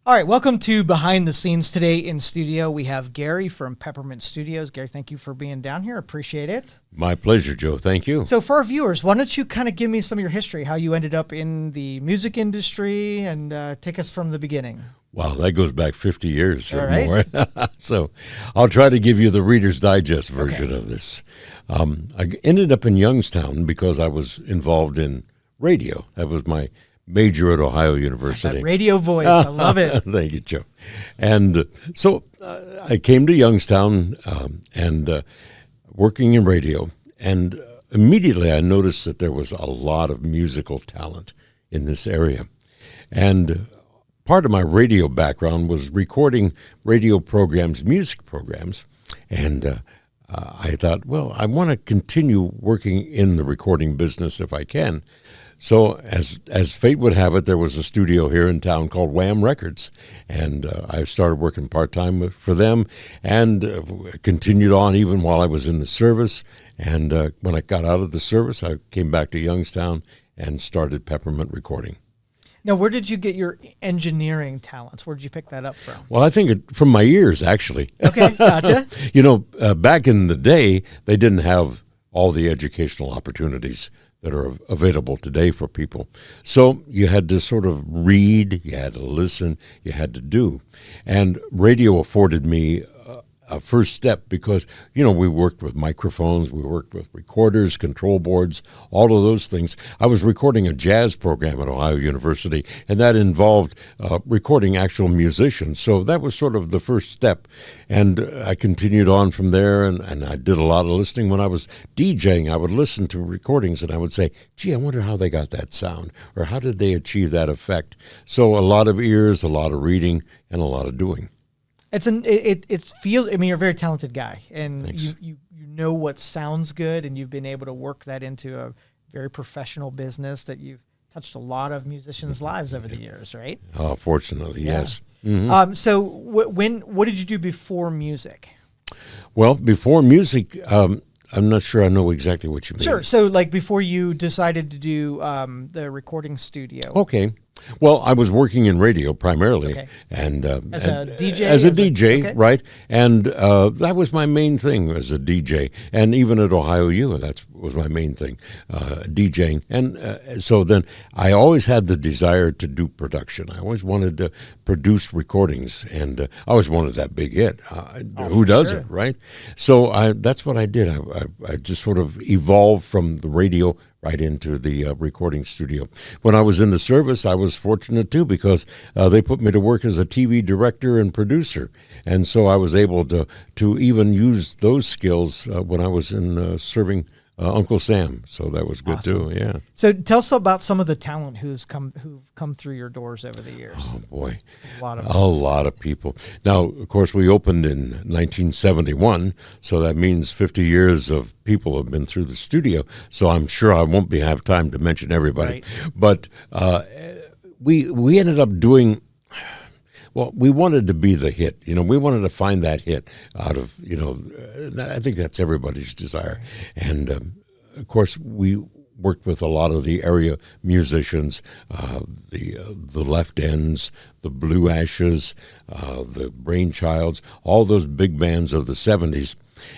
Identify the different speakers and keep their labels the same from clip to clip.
Speaker 1: All right, welcome to Behind the Scenes. Today in studio, we have Gary from Peppermint Studios. Gary, thank you for being down here. Appreciate it.
Speaker 2: My pleasure, Joe. Thank you.
Speaker 1: So for our viewers, why don't you kind of give me some of your history, how you ended up in the music industry, and take us from the beginning.
Speaker 2: Wow, that goes back 50 years or
Speaker 1: right.
Speaker 2: more. So I'll try to give you the Reader's Digest version of this. I ended up in Youngstown because I was involved in radio. That was my major at Ohio University.
Speaker 1: That radio voice, I love it.
Speaker 2: Thank you, Joe. And so I came to Youngstown and working in radio, and immediately I noticed that there was a lot of musical talent in this area. And part of my radio background was recording radio programs, music programs, and I thought, well, I want to continue working in the recording business if I can. So as fate would have it, there was a studio here in town called Wham Records, and I started working part-time for them and continued on even while I was in the service. And when I got out of the service, I came back to Youngstown and started Peppermint Recording.
Speaker 1: Now, where did you get your engineering talents? Where did you pick that up from?
Speaker 2: Well, I think from my ears, actually.
Speaker 1: Okay, gotcha.
Speaker 2: Back in the day, they didn't have all the educational opportunities that are available today for people. So you had to sort of read, you had to listen, you had to do. And radio afforded me a first step because, we worked with microphones, we worked with recorders, control boards, all of those things. I was recording a jazz program at Ohio University, and that involved recording actual musicians. So that was sort of the first step. And I continued on from there, and I did a lot of listening. When I was DJing, I would listen to recordings, and I would say, gee, I wonder how they got that sound, or how did they achieve that effect? So a lot of ears, a lot of reading, and a lot of doing.
Speaker 1: It feels. I mean, you're a very talented guy, and
Speaker 2: Thanks.
Speaker 1: you know what sounds good, and you've been able to work that into a very professional business that you've touched a lot of musicians' lives over the years, right?
Speaker 2: Fortunately,
Speaker 1: Yeah.
Speaker 2: yes. Mm-hmm.
Speaker 1: So what did you do before music?
Speaker 2: Well, before music, I'm not sure I know exactly what you mean.
Speaker 1: Sure. So like before you decided to do the recording studio.
Speaker 2: Okay. Well, I was working in radio primarily,
Speaker 1: Okay.
Speaker 2: and
Speaker 1: As a DJ?
Speaker 2: as a DJ,
Speaker 1: okay.
Speaker 2: right? And that was my main thing as a DJ, and even at Ohio U, that was my main thing, DJing. And so then I always had the desire to do production. I always wanted to produce recordings, and I always wanted that big hit. Who doesn't, right? So that's what I did. I just sort of evolved from the radio right into the recording studio. When I was in the service, I was fortunate too because they put me to work as a TV director and producer, and so I was able to even use those skills when I was in serving Uncle Sam. So that was good too. Yeah.
Speaker 1: So tell us about some of the talent who've come through your doors over the years.
Speaker 2: Oh boy,
Speaker 1: There's a lot of
Speaker 2: a lot of people. Now, of course, we opened in 1971, so that means 50 years of people have been through the studio. So I'm sure I won't have time to mention everybody.
Speaker 1: Right.
Speaker 2: But we ended up doing. Well, we wanted to be the hit. We wanted to find that hit out of, I think that's everybody's desire. And, of course, we worked with a lot of the area musicians, the Left Ends, the Blue Ashes, the Brainchilds, all those big bands of the 70s.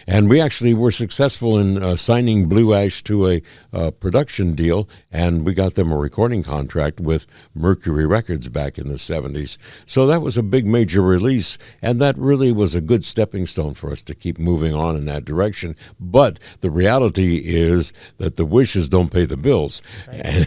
Speaker 2: And we actually were successful in signing Blue Ash to a production deal, and we got them a recording contract with Mercury Records back in the 70s. So that was a big major release, and that really was a good stepping stone for us to keep moving on in that direction. But the reality is that the wishes don't pay the bills. Right.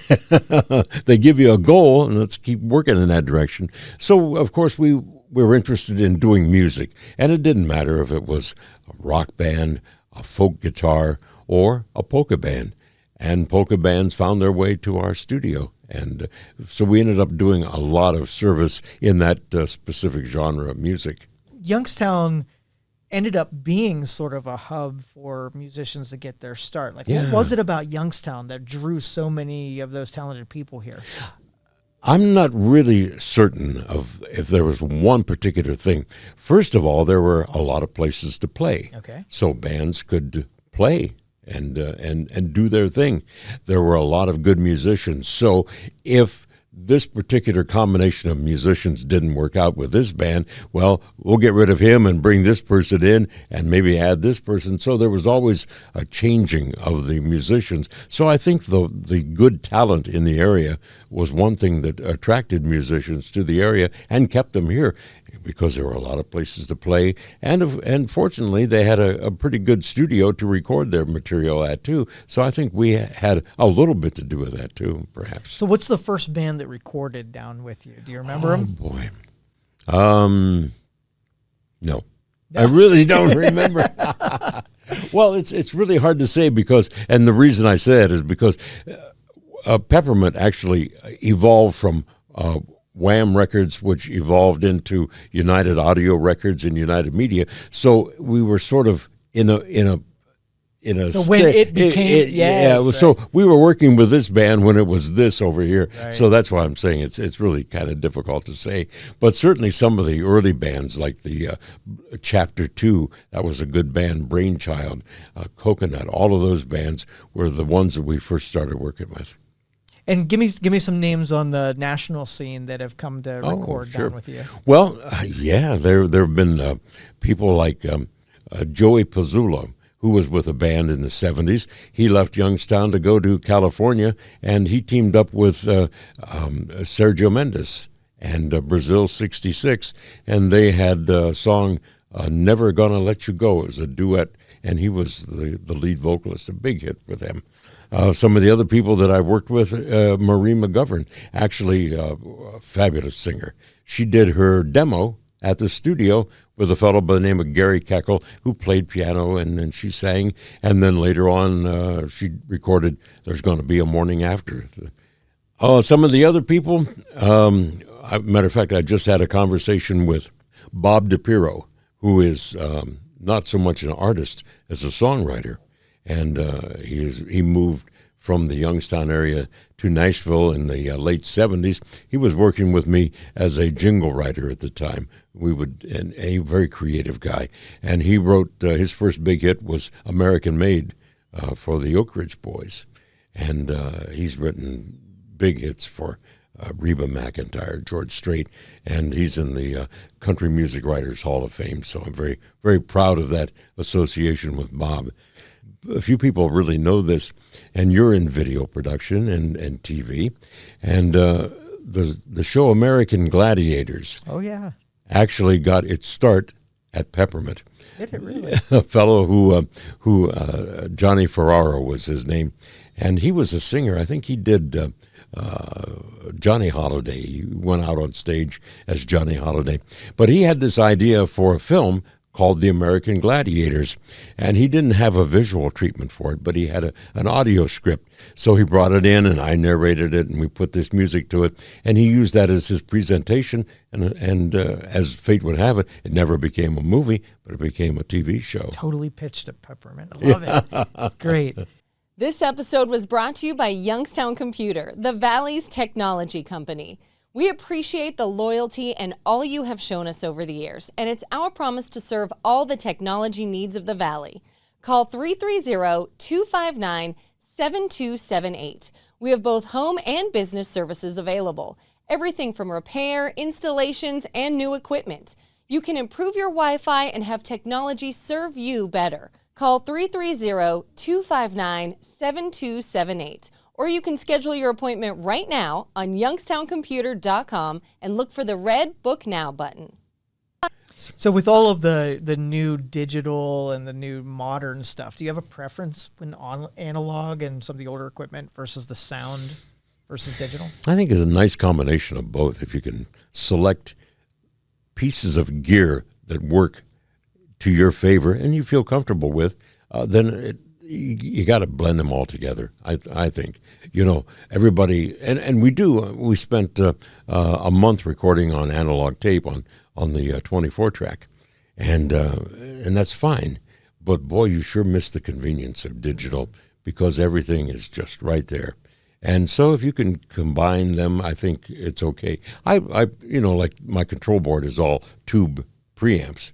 Speaker 2: They give you a goal, and let's keep working in that direction. So, of course, we were interested in doing music, and it didn't matter if it was a rock band, a folk guitar, or a polka band. And polka bands found their way to our studio. And so we ended up doing a lot of service in that specific genre of music.
Speaker 1: Youngstown ended up being sort of a hub for musicians to get their start. Like, what was it about Youngstown that drew so many of those talented people here?
Speaker 2: I'm not really certain of if there was one particular thing. First of all, there were a lot of places to play.
Speaker 1: Okay.
Speaker 2: So bands could play and do their thing. There were a lot of good musicians. So if this particular combination of musicians didn't work out with this band. Well, we'll get rid of him and bring this person in and maybe add this person. So there was always a changing of the musicians. So I think the good talent in the area was one thing that attracted musicians to the area and kept them here, because there were a lot of places to play, and fortunately they had a pretty good studio to record their material at too. So I think we had a little bit to do with that too, perhaps.
Speaker 1: So what's the first band that recorded down with you? Do you remember them?
Speaker 2: Oh boy, no, I really don't remember. Well, it's really hard to say because, and the reason I say it is because Peppermint actually evolved from Wham Records, which evolved into United Audio Records and United Media. So we were sort of in a
Speaker 1: so when it became right.
Speaker 2: So we were working with this band when it was this over here.
Speaker 1: Right.
Speaker 2: So that's why I'm saying it's really kind of difficult to say. But certainly some of the early bands, like the Chapter 2, that was a good band, Brainchild, Coconut, all of those bands were the ones that we first started working with.
Speaker 1: And give me some names on the national scene that have come to record down with you.
Speaker 2: Well, there have been people like Joey Pizzula, who was with a band in the 70s. He left Youngstown to go to California, and he teamed up with Sergio Mendes and Brazil 66, and they had a song, Never Gonna Let You Go. It was a duet, and he was the lead vocalist, a big hit for them. Some of the other people that I've worked with, Marie McGovern, actually a fabulous singer. She did her demo at the studio with a fellow by the name of Gary Keckle, who played piano, and then she sang. And then later on, she recorded There's Gonna Be a Morning After. Some of the other people, matter of fact, I just had a conversation with Bob DePiro, who is not so much an artist as a songwriter. And he moved from the Youngstown area to Nashville in the late 70s. He was working with me as a jingle writer at the time. And a very creative guy. And he wrote, his first big hit was American Made for the Oak Ridge Boys. And he's written big hits for Reba McEntire, George Strait, and he's in the Country Music Writers Hall of Fame. So I'm very, very proud of that association with Bob. A few people really know this, and you're in video production and TV, and the show American Gladiators.
Speaker 1: Oh yeah,
Speaker 2: actually got its start at Peppermint.
Speaker 1: Did it really?
Speaker 2: A fellow who Johnny Ferraro was his name, and he was a singer. I think he did Johnny Holiday. He went out on stage as Johnny Holiday, but he had this idea for a film called The American Gladiators, and he didn't have a visual treatment for it, but he had an audio script. So he brought it in, and I narrated it, and we put this music to it, and he used that as his presentation, and as fate would have it, it never became a movie, but it became a TV show.
Speaker 1: Totally pitched at Peppermint. I love it. It's great.
Speaker 3: This episode was brought to you by Youngstown Computer, the Valley's technology company. We appreciate the loyalty and all you have shown us over the years, and it's our promise to serve all the technology needs of the Valley. Call 330-259-7278. We have both home and business services available. Everything from repair, installations, and new equipment. You can improve your Wi-Fi and have technology serve you better. Call 330-259-7278. Or you can schedule your appointment right now on youngstowncomputer.com and look for the red Book Now button.
Speaker 1: So with all of the new digital and the new modern stuff, do you have a preference when on analog and some of the older equipment versus the sound versus digital?
Speaker 2: I think it's a nice combination of both. If you can select pieces of gear that work to your favor and you feel comfortable with, then you got to blend them all together. I think, everybody, and we do. We spent a month recording on analog tape on the 24 track, and that's fine. But boy, you sure miss the convenience of digital because everything is just right there. And so if you can combine them, I think it's okay. I like my control board is all tube preamps.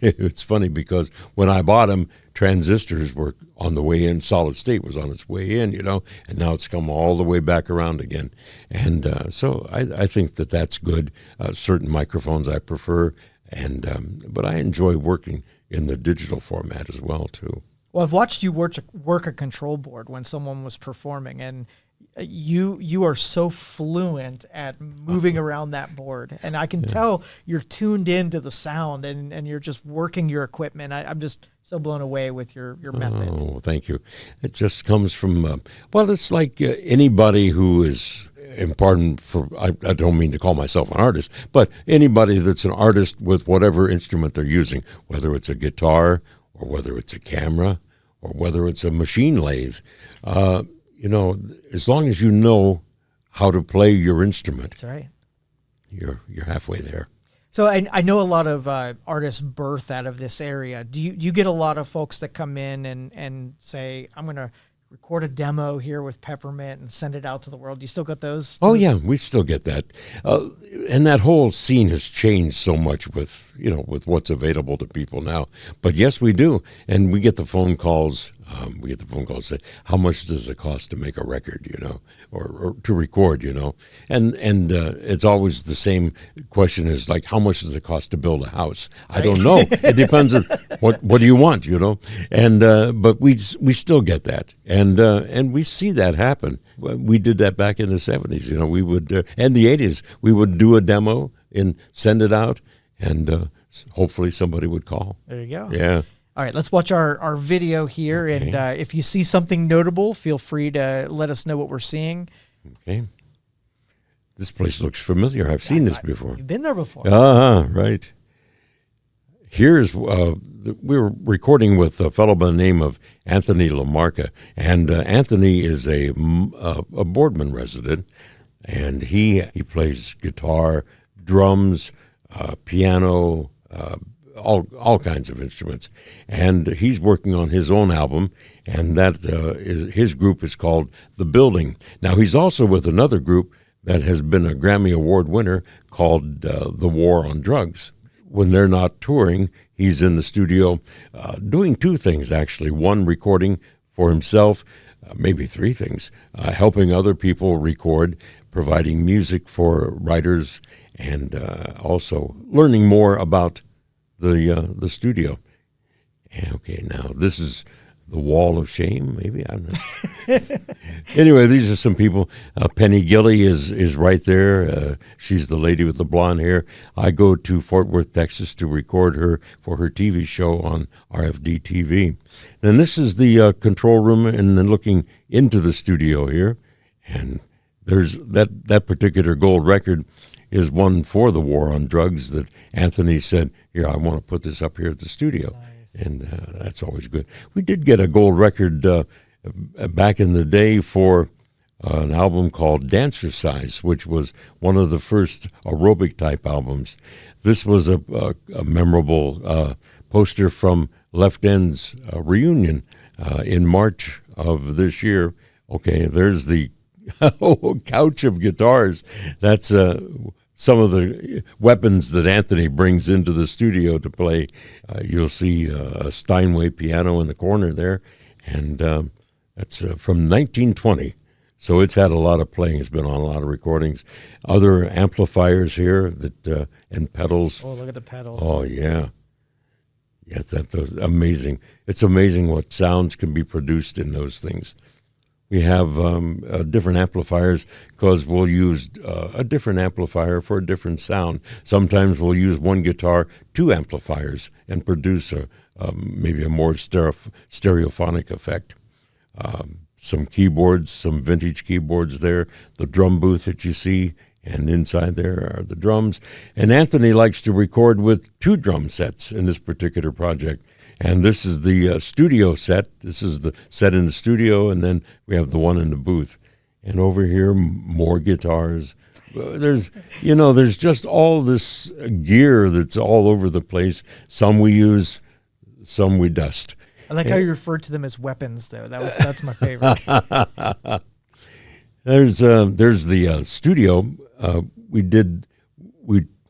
Speaker 2: It's funny because when I bought them, transistors were on the way in, solid state was on its way in, and now it's come all the way back around again. And so I think that's good. Certain microphones I prefer, but I enjoy working in the digital format as well, too.
Speaker 1: Well, I've watched you work a control board when someone was performing, and you are so fluent at moving around that board, and I can tell you're tuned into the sound, and you're just working your equipment. I'm just so blown away with your method.
Speaker 2: Oh, thank you. It just comes from, it's like anybody who is, and pardon for, I don't mean to call myself an artist, but anybody that's an artist with whatever instrument they're using, whether it's a guitar or whether it's a camera or whether it's a machine lathe, as long as you know how to play your instrument,
Speaker 1: That's right.
Speaker 2: You're halfway there.
Speaker 1: So I know a lot of artists birth out of this area. Do you get a lot of folks that come in and say, I'm going to record a demo here with Peppermint and send it out to the world? Do you still get those?
Speaker 2: Oh, yeah, we still get that. And that whole scene has changed so much with what's available to people now. But yes, we do. And we get the phone calls. Say, how much does it cost to make a record, or to record, And it's always the same question is like, how much does it cost to build a house? I don't know. It depends on what do you want, And but we still get that. And we see that happen. We did that back in the 70s, we would, and the 80s, we would do a demo and send it out, and hopefully somebody would call.
Speaker 1: There you go.
Speaker 2: Yeah.
Speaker 1: All right, let's watch our video here. Okay. And if you see something notable, feel free to let us know what we're seeing.
Speaker 2: Okay. This place looks familiar. I've seen this before.
Speaker 1: You've been there before.
Speaker 2: Right. Here's, we were recording with a fellow by the name of Anthony LaMarca, and Anthony is a Boardman resident, and he plays guitar, drums, piano, all kinds of instruments, and he's working on his own album, and his group is called The Building. Now he's also with another group that has been a Grammy Award winner called The War on Drugs. When they're not touring, he's in the studio doing two things, actually. One, recording for himself, maybe three things, helping other people record, providing music for writers, and also learning more about the studio. Okay, now this is the Wall of Shame, maybe, I don't know. Anyway, these are some people. Penny Gilley is right there. She's the lady with the blonde hair. I go to Fort Worth, Texas to record her for her TV show on RFD TV. And this is the control room, and then looking into the studio here. And there's that particular gold record is one for the War on Drugs that Anthony said, here, I want to put this up here at the studio. Nice. And that's always good. We did get a gold record back in the day for an album called Dancercise, which was one of the first aerobic-type albums. This was a memorable poster from Left End's reunion in March of this year. Okay, there's the couch of guitars. That's some of the weapons that Anthony brings into the studio to play. You'll see a Steinway piano in the corner there, and that's from 1920. So it's had a lot of playing. It's been on a lot of recordings. Other amplifiers here and pedals.
Speaker 1: Oh, look at the pedals.
Speaker 2: Oh, yeah. Yes, that's amazing. It's amazing what sounds can be produced in those things. We have different amplifiers because we'll use a different amplifier for a different sound. Sometimes we'll use one guitar, two amplifiers, and produce maybe a more stereophonic effect. Some keyboards, some vintage keyboards there, the drum booth that you see, and inside there are the drums. And Anthony likes to record with two drum sets in this particular project. And this is the studio set. This is the set in the studio, and then we have the one in the booth. And over here, more guitars. There's just all this gear that's all over the place. Some we use, some we dust.
Speaker 1: I like how you referred to them as weapons, though. That's my favorite.
Speaker 2: There's the studio.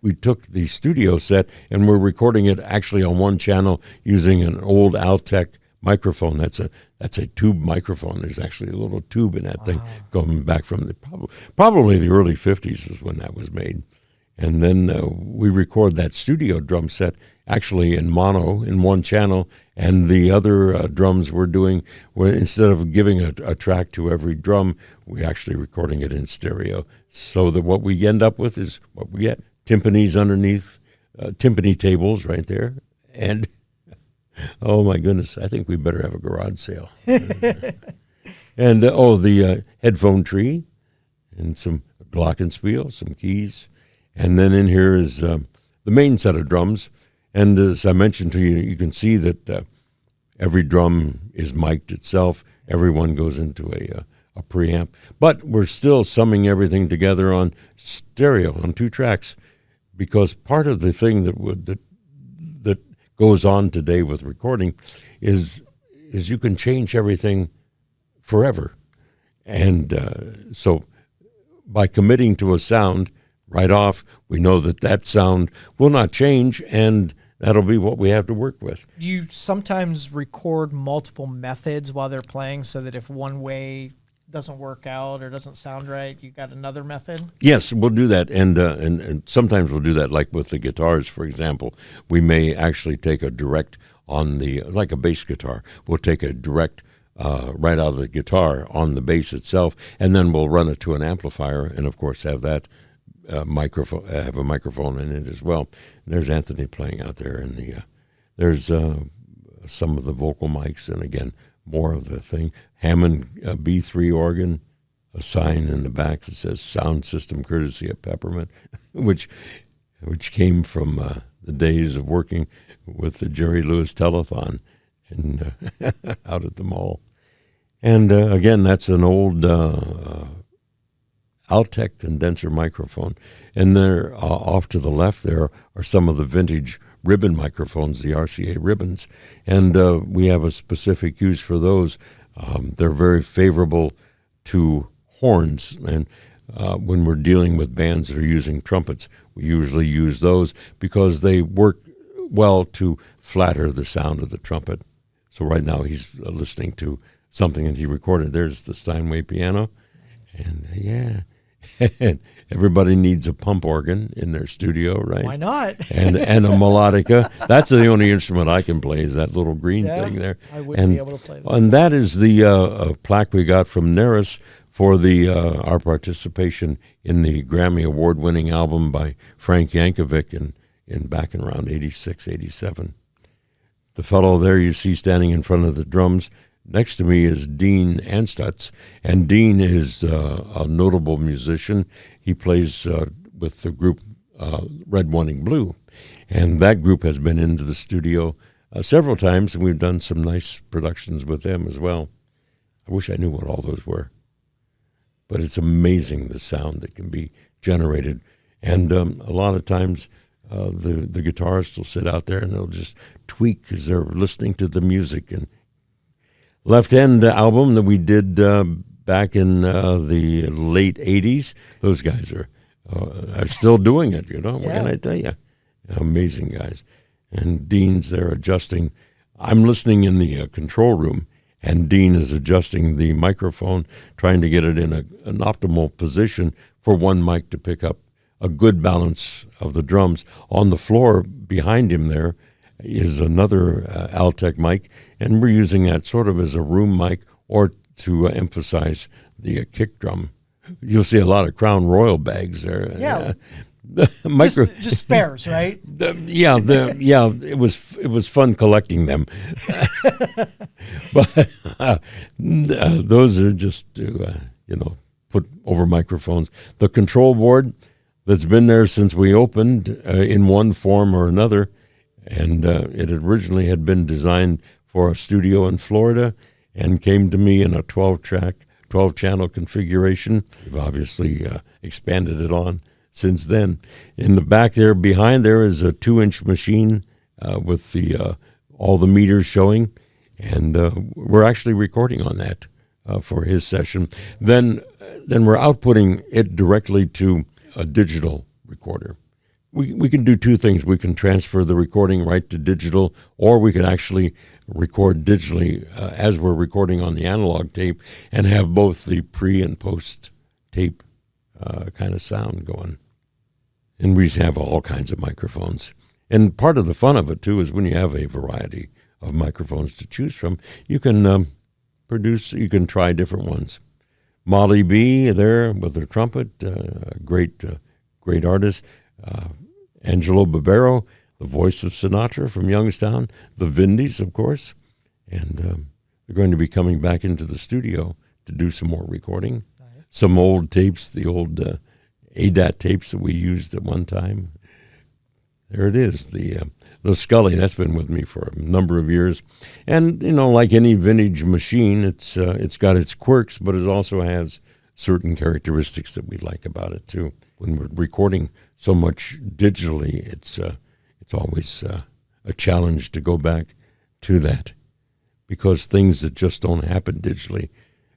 Speaker 2: We took the studio set and we're recording it actually on one channel using an old Altec microphone. That's a tube microphone. There's actually a little tube in that thing going back from the probably the early 50s was when that was made. And then we record that studio drum set actually in mono in one channel, and the other drums we're doing, instead of giving a track to every drum, we're actually recording it in stereo. So that what we end up with is what we get. Timpanis underneath, timpani tables right there, and oh my goodness, I think we better have a garage sale. And the headphone tree, and some glockenspiel, some keys. And then in here is the main set of drums. And as I mentioned to you, you can see that every drum is mic'd itself. Everyone goes into a preamp. But we're still summing everything together on stereo, on 2 tracks, because part of the thing that goes on today with recording is you can change everything forever. And so by committing to a sound, right off, we know that sound will not change, and that'll be what we have to work with.
Speaker 1: Do you sometimes record multiple methods while they're playing so that if one way doesn't work out or doesn't sound right, you got another method?
Speaker 2: Yes, we'll do that, and sometimes we'll do that, like with the guitars, for example. We may actually take a direct like a bass guitar. We'll take a direct right out of the guitar on the bass itself, and then we'll run it to an amplifier, and of course have that microphone, have a microphone in it as well. And there's Anthony playing out there, and there's some of the vocal mics, and again, more of the thing. Hammond B3 organ, a sign in the back that says "Sound System Courtesy of Peppermint," which came from the days of working with the Jerry Lewis Telethon and out at the mall. And again, that's an old Altec condenser microphone. And there, off to the left, there are some of the vintage ribbon microphones, the RCA ribbons. And we have a specific use for those. They're very favorable to horns. And when we're dealing with bands that are using trumpets, we usually use those because they work well to flatter the sound of the trumpet. So right now he's listening to something that he recorded. There's the Steinway piano. And yeah. And everybody needs a pump organ in their studio, right?
Speaker 1: Why not?
Speaker 2: and a melodica. That's the only instrument I can play, is that little green thing there.
Speaker 1: I wouldn't be able to play that.
Speaker 2: And that is the plaque we got from Neris for our participation in the Grammy Award-winning album by Frank Yankovic in back in around 86, 87. The fellow there you see standing in front of the drums, next to me is Dean Anstutz, and Dean is a notable musician. He plays with the group Red, Wanting Blue, and that group has been into the studio several times, and we've done some nice productions with them as well. I wish I knew what all those were, but it's amazing the sound that can be generated. And a lot of times the guitarists will sit out there and they'll just tweak as they're listening to the music. And Left End album that we did back in the late 80s, those guys are still doing it, you know. What can I tell you? Amazing guys. And Dean's there adjusting. I'm listening in the control room, and Dean is adjusting the microphone, trying to get it in an optimal position for one mic to pick up a good balance of the drums. On the floor behind him there is another Altec mic, and we're using that sort of as a room mic or to emphasize the kick drum. You'll see a lot of Crown Royal bags there.
Speaker 1: Yeah. Just spares, right?
Speaker 2: It was fun collecting them. But those are just to put over microphones. The control board that's been there since we opened in one form or another, and it originally had been designed for a studio in Florida and came to me in a 12-channel configuration. We've obviously expanded it on since then. In the back there, behind there, is a 2-inch machine with all the meters showing, and we're actually recording on that for his session. Then we're outputting it directly to a digital recorder, we can do two things. We can transfer the recording right to digital, or we can actually record digitally as we're recording on the analog tape and have both the pre and post tape kind of sound going. And we have all kinds of microphones. And part of the fun of it, too, is when you have a variety of microphones to choose from, you can you can try different ones. Molly B there with her trumpet, great artist. Angelo Barbero, the voice of Sinatra from Youngstown. The Vindies, of course. And they're going to be coming back into the studio to do some more recording. Nice. Some old tapes, the old ADAT tapes that we used at one time. There it is, the Scully. That's been with me for a number of years. And, like any vintage machine, it's got its quirks, but it also has certain characteristics that we like about it, too. When we're recording so much digitally, it's always a challenge to go back to that, because things that just don't happen digitally,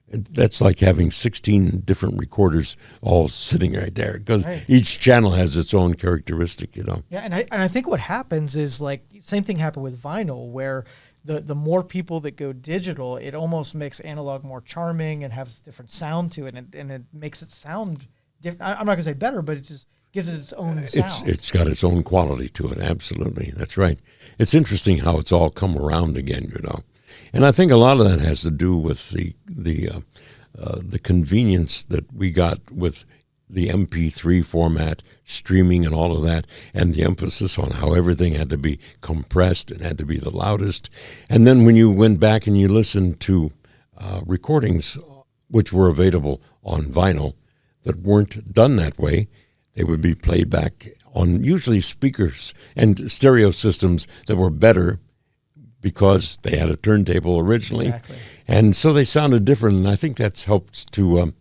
Speaker 2: that's like having 16 different recorders all sitting right there, because each channel has its own characteristic,
Speaker 1: Yeah, and I think what happens is, like, same thing happened with vinyl, where the more people that go digital, it almost makes analog more charming and has different sound to it, and it makes it sound different. I'm not going to say better, but it just gives it its own sound.
Speaker 2: It's got its own quality to it, absolutely. That's right. It's interesting how it's all come around again, And I think a lot of that has to do with the convenience that we got with the MP3 format, streaming and all of that, and the emphasis on how everything had to be compressed and had to be the loudest. And then when you went back and you listened to recordings which were available on vinyl that weren't done that way, they would be played back on usually speakers and stereo systems that were better because they had a turntable originally. Exactly. And so they sounded different, and I think that's helped to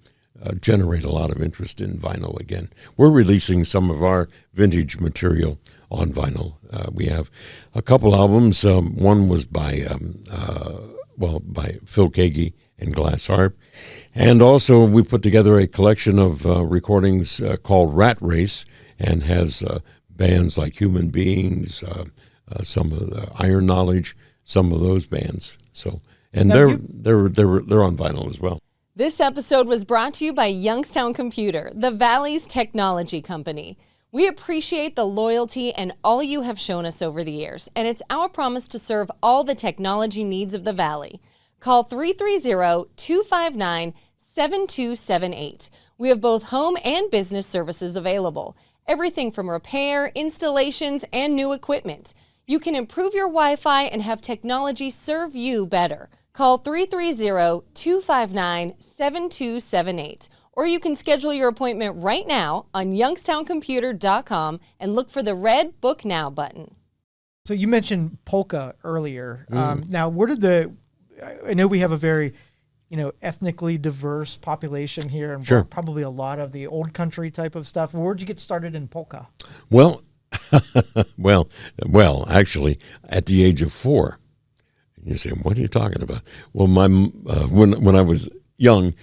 Speaker 2: generate a lot of interest in vinyl again. We're releasing some of our vintage material on vinyl. We have a couple albums. One was by Phil Kagi and Glass Harp. And also we put together a collection of recordings called Rat Race, and has bands like Human Beings, some of the Iron Knowledge, some of those bands. So, and they're on vinyl as well.
Speaker 3: This episode was brought to you by Youngstown Computer, the Valley's technology company. We appreciate the loyalty and all you have shown us over the years, and it's our promise to serve all the technology needs of the Valley. Call 330-259-7278. We have both home and business services available. Everything from repair, installations, and new equipment. You can improve your Wi-Fi and have technology serve you better. Call 330-259-7278. Or you can schedule your appointment right now on youngstowncomputer.com and look for the red Book Now button.
Speaker 1: So you mentioned polka earlier. Now, I know we have a very, ethnically diverse population here, and
Speaker 2: sure,
Speaker 1: probably a lot of the old country type of stuff. Where'd you get started in polka?
Speaker 2: Well, actually, at the age of 4. You say, what are you talking about? Well, when I was young,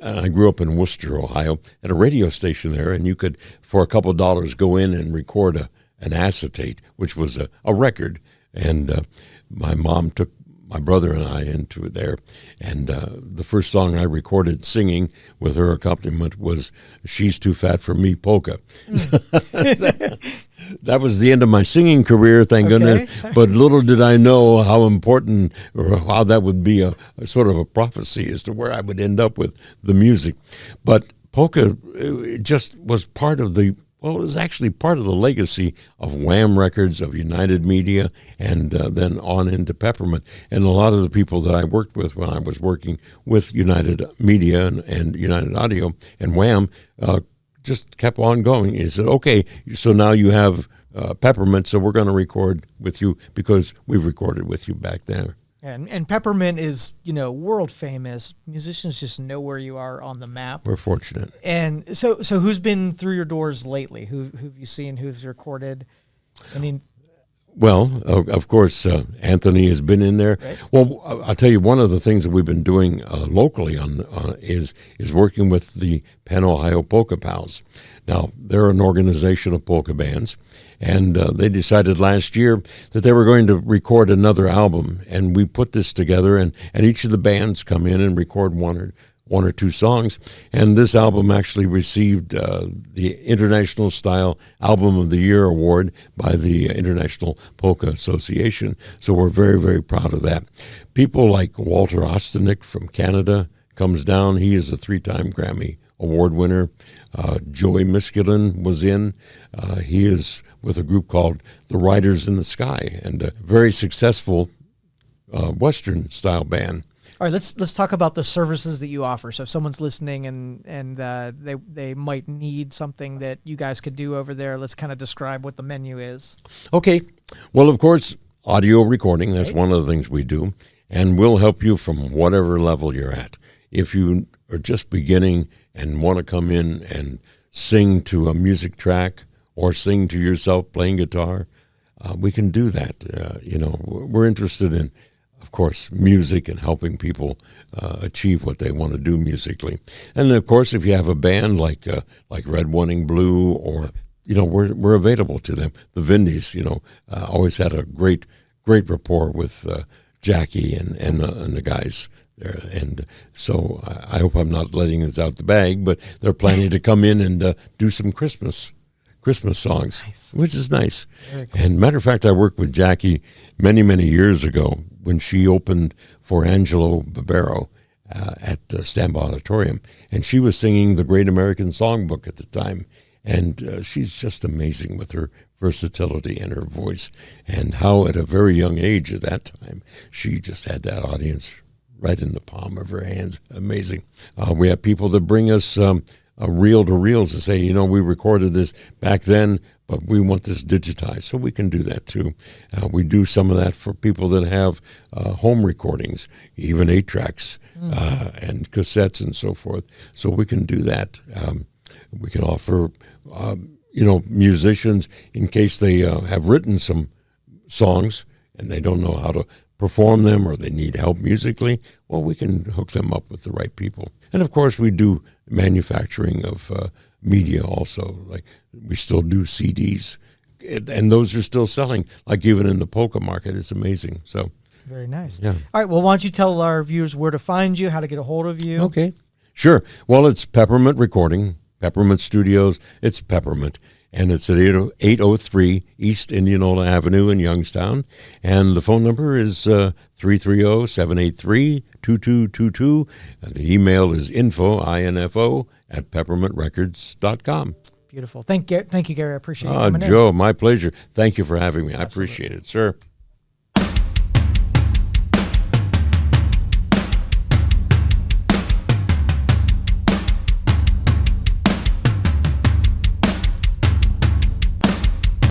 Speaker 2: I grew up in Worcester, Ohio, at a radio station there, and you could, for a couple of dollars, go in and record an acetate, which was a record. And my mom took my brother and I into there, and the first song I recorded singing with her accompaniment was "She's Too Fat for Me" polka. That was the end of my singing career, thank goodness. But little did I know how important, or how that would be a sort of a prophecy as to where I would end up with the music. But polka just was part of it was actually part of the legacy of Wham Records, of United Media, and then on into Peppermint. And a lot of the people that I worked with when I was working with United Media and United Audio and Wham just kept on going. He said, okay, so now you have Peppermint, so we're going to record with you because we recorded with you back there.
Speaker 1: And Peppermint is, world famous. Musicians just know where you are on the map.
Speaker 2: We're fortunate.
Speaker 1: And so who's been through your doors lately? Who've you seen? Who's recorded?
Speaker 2: Well, of course, Anthony has been in there.
Speaker 1: Right.
Speaker 2: Well, I'll tell you, one of the things that we've been doing locally is working with the Penn, Ohio Polka Pals. Now, they're an organization of polka bands, and they decided last year that they were going to record another album, and we put this together, and each of the bands come in and record one or two songs, and this album actually received the International Style Album of the Year award by the International Polka Association. So we're very, very proud of that. People like Walter Ostanek from Canada comes down. He is a 3-time Grammy Award winner. Joey Miskulin was in. He is with a group called The Riders in the Sky, and a very successful Western style band.
Speaker 1: All right, let's talk about the services that you offer. So if someone's listening and they might need something that you guys could do over there, let's kind of describe what the menu is.
Speaker 2: Okay. Well, of course, audio recording, that's one of the things we do, and we'll help you from whatever level you're at. If you are just beginning and want to come in and sing to a music track or sing to yourself playing guitar, we can do that. We're interested in, of course, music and helping people achieve what they want to do musically. And of course, if you have a band like Red, White, Blue, or we're available to them. The Vindies, always had a great rapport with Jackie and the guys there. And so I hope I'm not letting this out the bag, but they're planning to come in and do some Christmas songs, nice. Which is nice. Cool. And matter of fact, I worked with Jackie many, many years ago when she opened for Angelo Barbero at Stambaugh Auditorium, and she was singing the Great American Songbook at the time. And she's just amazing with her versatility and her voice, and how at a very young age at that time, she just had that audience right in the palm of her hands. Amazing. We have people that bring us reel-to-reels to say, we recorded this back then, but we want this digitized. So we can do that too. We do some of that for people that have home recordings, even 8-tracks and cassettes and so forth. So we can do that. We can offer, musicians, in case they have written some songs and they don't know how to perform them or they need help musically, well, we can hook them up with the right people. And of course, we do manufacturing of media also. Like, we still do CDs, and those are still selling, like even in the polka market. It's amazing. So
Speaker 1: very nice.
Speaker 2: Yeah.
Speaker 1: All right, well, why don't you tell our viewers where to find you, how to get a hold of you?
Speaker 2: Okay, sure. Well, it's Peppermint Recording, Peppermint Studios. It's Peppermint, and it's at 803 East Indianola Avenue in Youngstown. And the phone number is 330-783-2222. And the email is info, at peppermintrecords.com.
Speaker 1: Beautiful. Thank you, Gary. I appreciate you coming in.
Speaker 2: Joe, my pleasure. Thank you for having me. I appreciate it, sir.